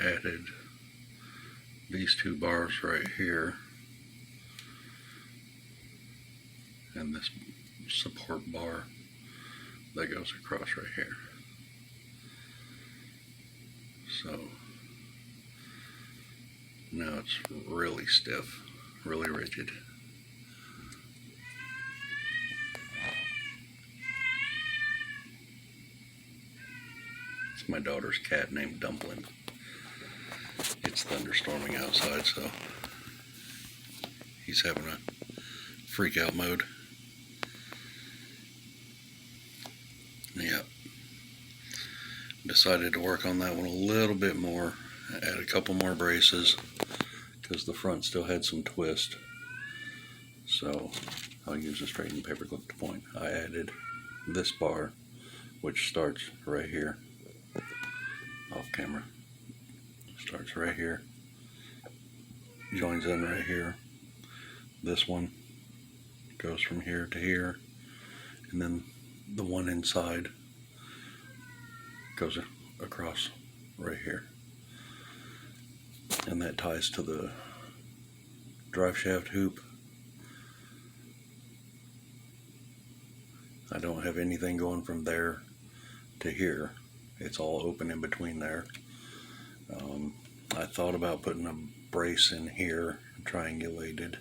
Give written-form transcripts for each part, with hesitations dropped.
I added these two bars right here and this support bar that goes across right here. So now it's really stiff, really rigid. It's my daughter's cat named Dumpling. It's thunderstorming outside, so he's having a freak out mode. Yep. Decided to work on that one a little bit more. Add a couple more braces because the front still had some twist. So I'll use a straightened paper clip to point. I added this bar, which starts right here, off camera. Starts right here, joins in right here. This one goes from here to here, and then the one inside goes across right here, and that ties to the drive shaft hoop. I don't have anything going from there to here. It's all open in between there. I thought about putting a brace in here, triangulated,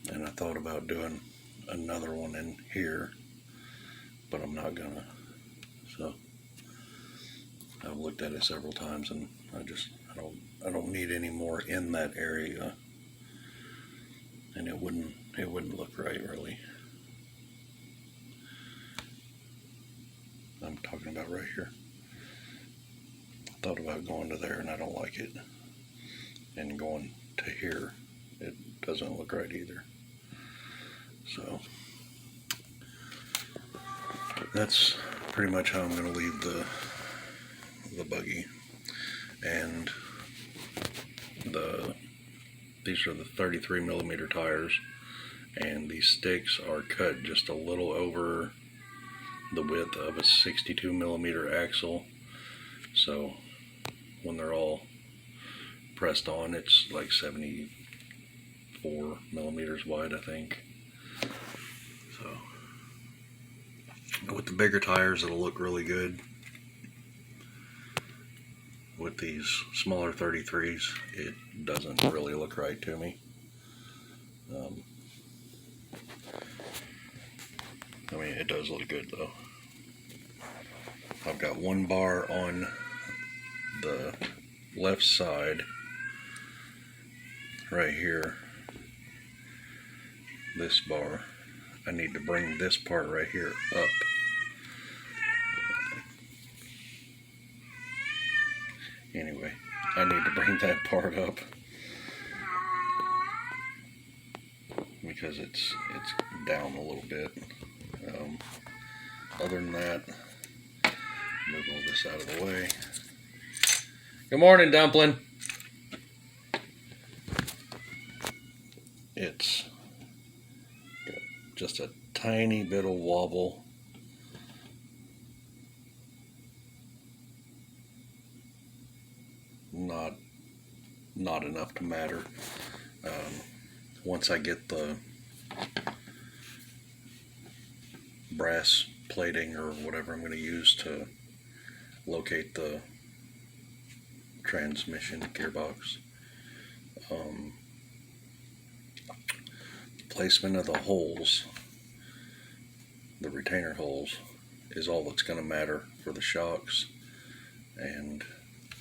and I thought about doing another one in here, but I'm not gonna. So I've looked at it several times, and I don't need any more in that area, and it wouldn't look right, really. I'm talking about right here. Thought about going to there, and I don't like it, and going to here, it doesn't look right either. So that's pretty much how I'm going to leave the buggy. And these are the 33 millimeter tires, and these sticks are cut just a little over the width of a 62 millimeter axle. So when they're all pressed on, it's like 74 millimeters wide, I think. So with the bigger tires, it'll look really good. With these smaller 33s, it doesn't really look right to me. I mean, it does look good though. I've got one bar on the left side right here. This bar, I need to bring this part right here up. Anyway, I need to bring that part up because it's down a little bit. Other than that, move all this out of the way. Good morning, Dumpling. It's got just a tiny bit of wobble. Not enough to matter. Once I get the brass plating or whatever I'm going to use to locate the transmission gearbox, placement of the holes, the retainer holes, is all that's going to matter for the shocks and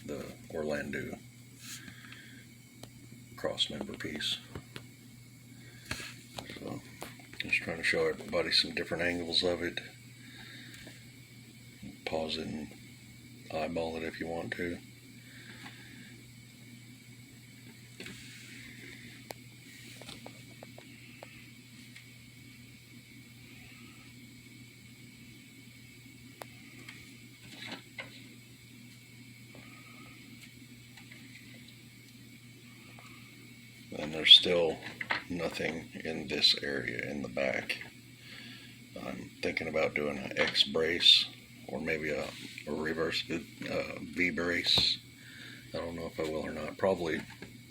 the Orlando cross member piece. So just trying to show everybody some different angles of it. Pause it and eyeball it if you want to. And there's still nothing in this area in the back. I'm thinking about doing an X brace or maybe a reverse V brace. I don't know if I will or not. Probably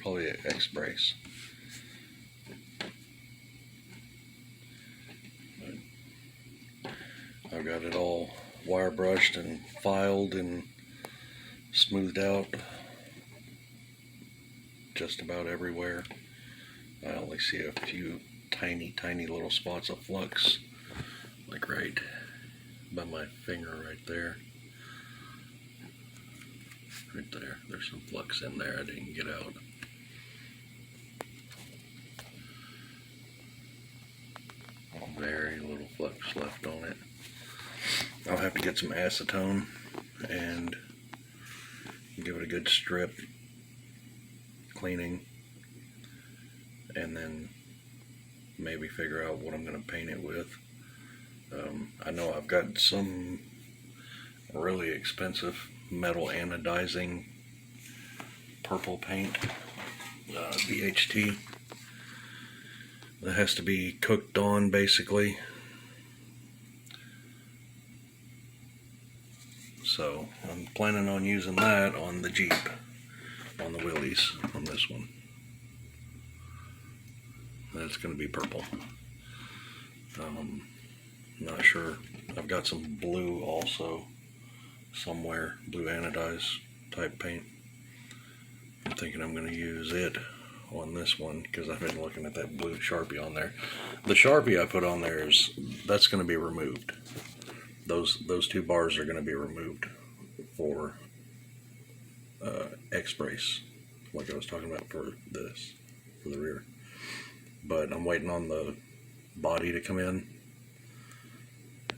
an X brace. I've got it all wire brushed and filed and smoothed out just about everywhere. I only see a few tiny little spots of flux, like right by my finger right there. Right there. There's some flux in there I didn't get out. Very little flux left on it. I'll have to get some acetone and give it a good strip cleaning, and then maybe figure out what I'm going to paint it with. I know I've got some really expensive metal anodizing purple paint, VHT, that has to be cooked on basically. So I'm planning on using that on the Jeep, on the wheelies, on this one. That's going to be purple. Not sure. I've got some blue also somewhere, blue anodized type paint. I'm thinking I'm going to use it on this one because I've been looking at that blue Sharpie on there. The Sharpie I put on there that's going to be removed. Those two bars are going to be removed for X brace, like I was talking about for the rear. But I'm waiting on the body to come in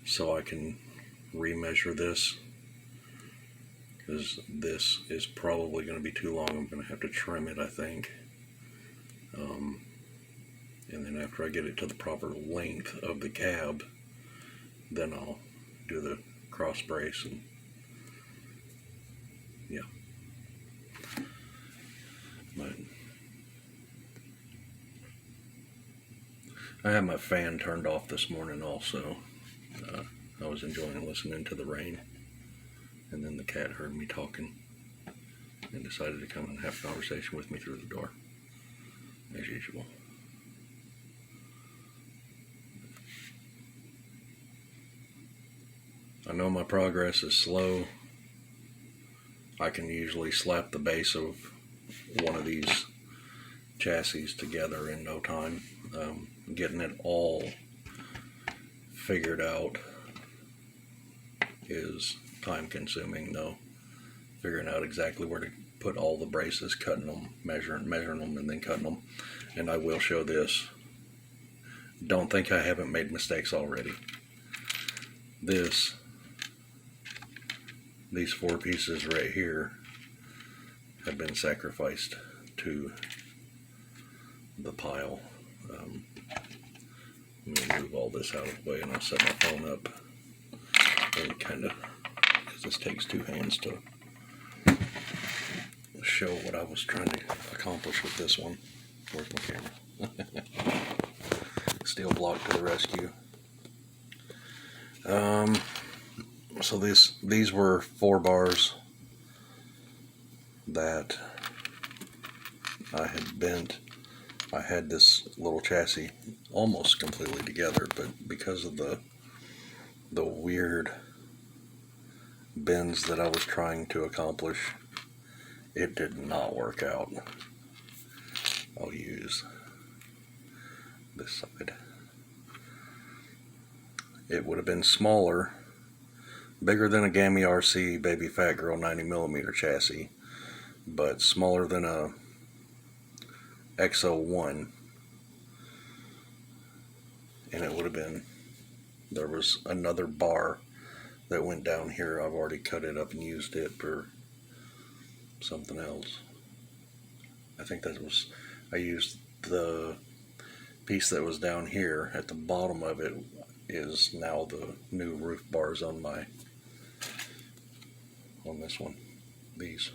so I can remeasure this, because this is probably going to be too long. I'm going to have to trim it, I think. And then after I get it to the proper length of the cab, then I'll do the cross brace, and yeah. But I had my fan turned off this morning also. I was enjoying listening to the rain, and then the cat heard me talking and decided to come and have a conversation with me through the door, as usual. I know my progress is slow. I can usually slap the base of one of these chassis together in no time. Getting it all figured out is time consuming though. Figuring out exactly where to put all the braces, cutting them, measuring them, and then cutting them. And I will show this. Don't think I haven't made mistakes already. These 4 pieces right here have been sacrificed to the pile. I'm going to move all this out of the way, and I'll set my phone up and kind of, because this takes 2 hands to show what I was trying to accomplish with this one. Where's my camera? Steel block to the rescue. So these were 4 bars that I had bent. I had this little chassis almost completely together, but because of the weird bends that I was trying to accomplish, it did not work out. I'll use this side. It would have been smaller, bigger than a Gammy RC Baby Fat Girl 90mm chassis, but smaller than a X01, and it would have been, there was another bar that went down here. I've already cut it up and used it for something else. I think I used the piece that was down here at the bottom of it is now the new roof bars on this one, these.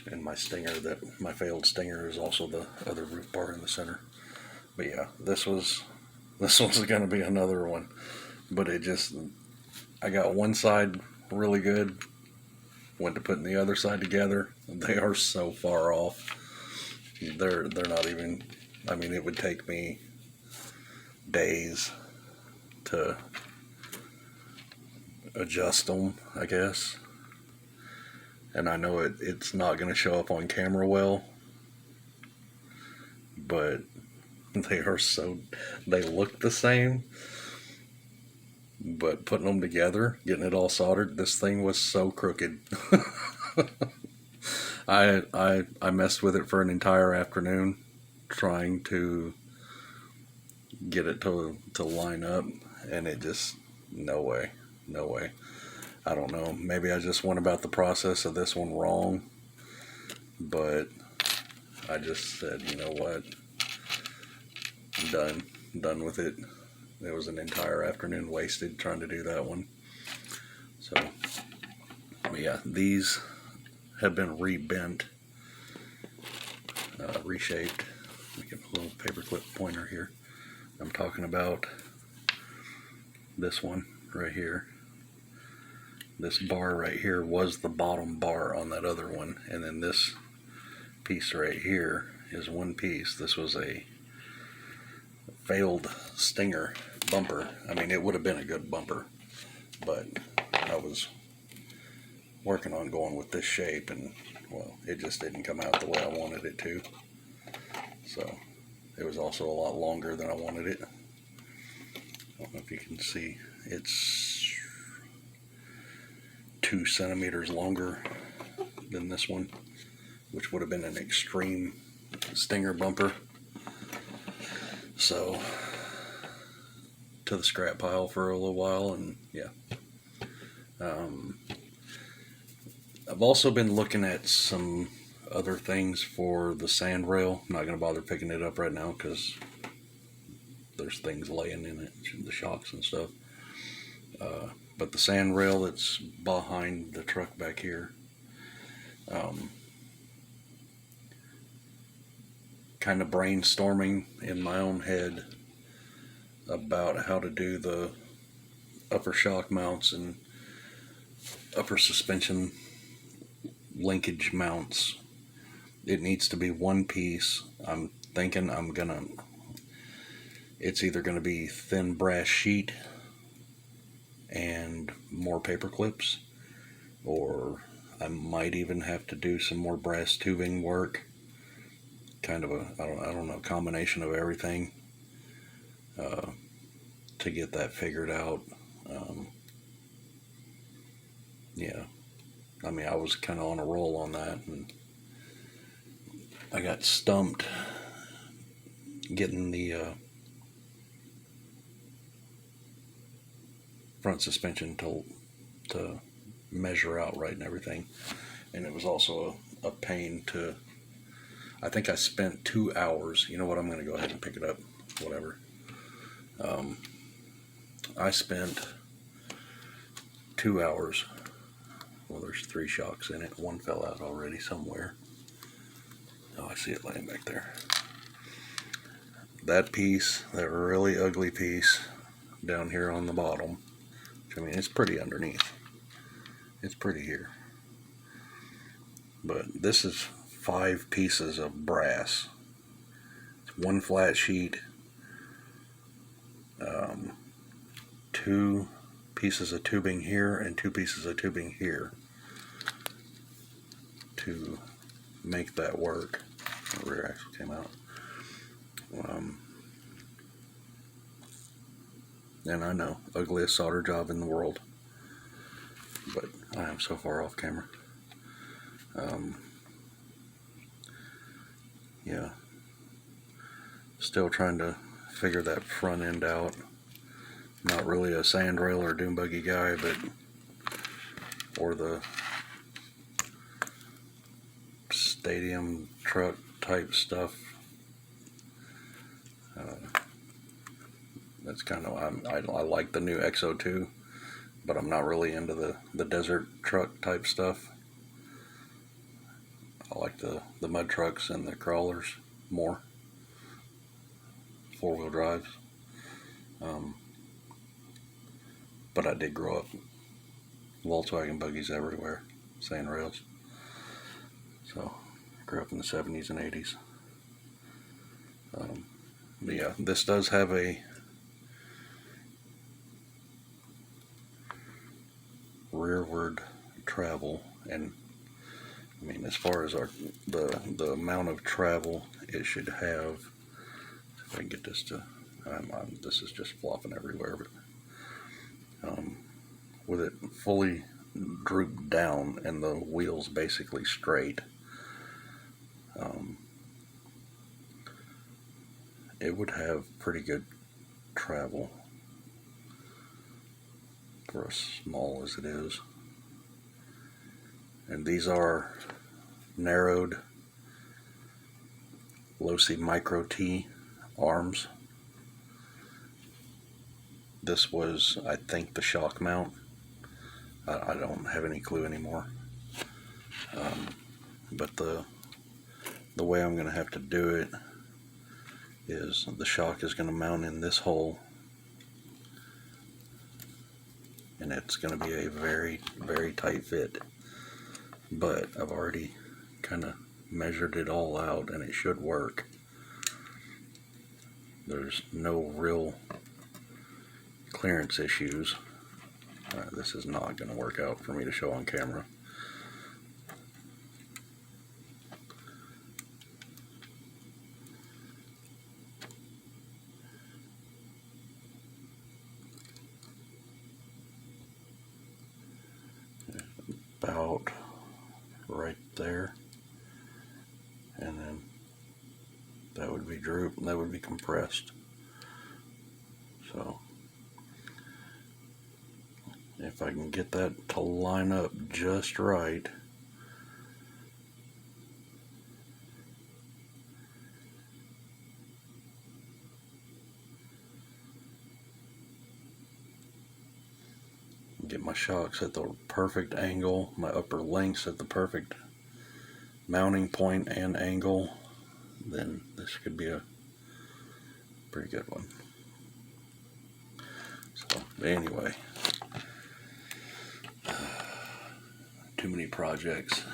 And my stinger, my failed stinger, is also the other roof bar in the center. But yeah, this one's going to be another one. But I got one side really good. Went to putting the other side together. They are so far off. They're not even. I mean, it would take me days to adjust them, I guess. And I know it's not going to show up on camera well, but they look the same, but putting them together, getting it all soldered, this thing was so crooked. I messed with it for an entire afternoon trying to get it to line up, and it just, no way. I don't know, maybe I just went about the process of this one wrong, but I just said, you know what, I'm done with it. It was an entire afternoon wasted trying to do that one. So yeah, these have been rebent, reshaped. Let me get a little paperclip pointer here. I'm talking about this one right here. This bar right here was the bottom bar on that other one, and then this piece right here is one piece. This was a failed Stinger bumper. I mean, it would have been a good bumper, but I was working on going with this shape, and well, it just didn't come out the way I wanted it to. So it was also a lot longer than I wanted it. I don't know if you can see, it's 2 centimeters longer than this one, which would have been an extreme Stinger bumper. So to the scrap pile for a little while, and yeah. I've also been looking at some other things for the sand rail. I'm not going to bother picking it up right now because there's things laying in it, the shocks and stuff. But the sand rail that's behind the truck back here, kind of brainstorming in my own head about how to do the upper shock mounts and upper suspension linkage mounts. It needs to be one piece. I'm thinking it's either gonna be thin brass sheet and more paper clips, or I might even have to do some more brass tubing work. Kind of I don't know, combination of everything to get that figured out. Yeah, I mean, I was kind of on a roll on that, and I got stumped getting the front suspension to measure out right and everything, and it was also a pain to. I think I spent 2 hours. You know what? I'm going to go ahead and pick it up. Whatever. I spent 2 hours. Well, there's 3 shocks in it. One fell out already somewhere. Oh, I see it laying back there. That piece, that really ugly piece down here on the bottom. I mean, it's pretty underneath. It's pretty here. But this is 5 pieces of brass. It's 1 flat sheet, 2 pieces of tubing here and 2 pieces of tubing here to make that work. The rear axle came out. And I know, ugliest solder job in the world, but I am so far off camera. Yeah, still trying to figure that front end out. Not really a sand rail or dune buggy guy, but or the stadium truck type stuff. That's kind of, I like the new XO2, but I'm not really into the desert truck type stuff. I like the mud trucks and the crawlers more, 4-wheel drives. But I did grow up Volkswagen buggies everywhere, sand rails. So, grew up in the 70s and 80s. But yeah, this does have a rearward travel, and I mean, as far as the amount of travel it should have, if I can get this to, this is just flopping everywhere, but with it fully drooped down and the wheels basically straight, it would have pretty good travel for as small as it is. And these are narrowed Losi Micro T arms. This was, I think, the shock mount. I don't have any clue anymore. But the way I'm going to have to do it is the shock is going to mount in this hole, and it's going to be a very, very tight fit. But I've already kind of measured it all out, and it should work. There's no real clearance issues. This is not going to work out for me to show on camera. About right there, and then that would be drooped, and that would be compressed. So if I can get that to line up just right, get my shocks at the perfect angle, my upper links at the perfect mounting point and angle, then this could be a pretty good one. So anyway, too many projects,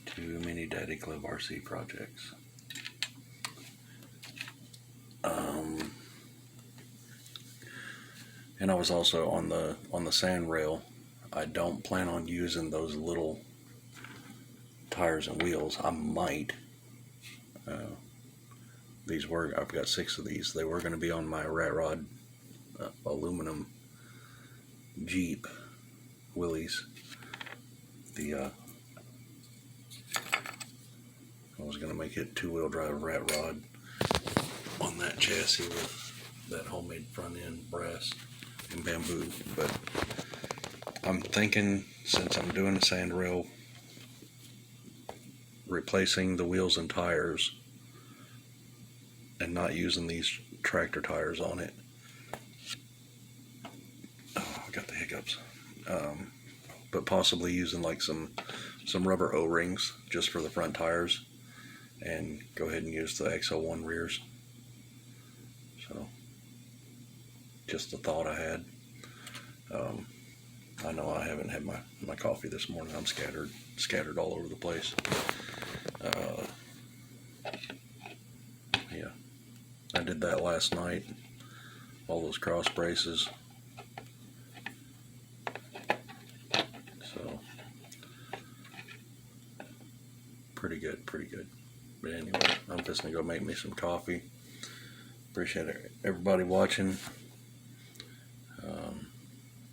too many Daddy Club RC projects. And I was also on the sand rail. I don't plan on using those little tires and wheels. I might. I've got 6 of these. They were going to be on my rat rod aluminum Jeep Willys. I was going to make it 2-wheel drive rat rod on that chassis with that homemade front end brass and bamboo, but I'm thinking, since I'm doing a sand rail, replacing the wheels and tires and not using these tractor tires on it. Oh, I got the hiccups. But possibly using like some rubber O-rings just for the front tires, and go ahead and use the XL1 rears. So just a thought I had. I know I haven't had my coffee this morning. I'm scattered all over the place. Yeah, I did that last night. All those cross braces. So pretty good. But anyway, I'm just gonna go make me some coffee. Appreciate everybody watching.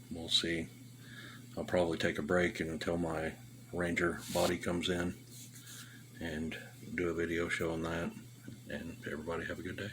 We'll see. I'll probably take a break until my Ranger body comes in and do a video showing that. And everybody have a good day.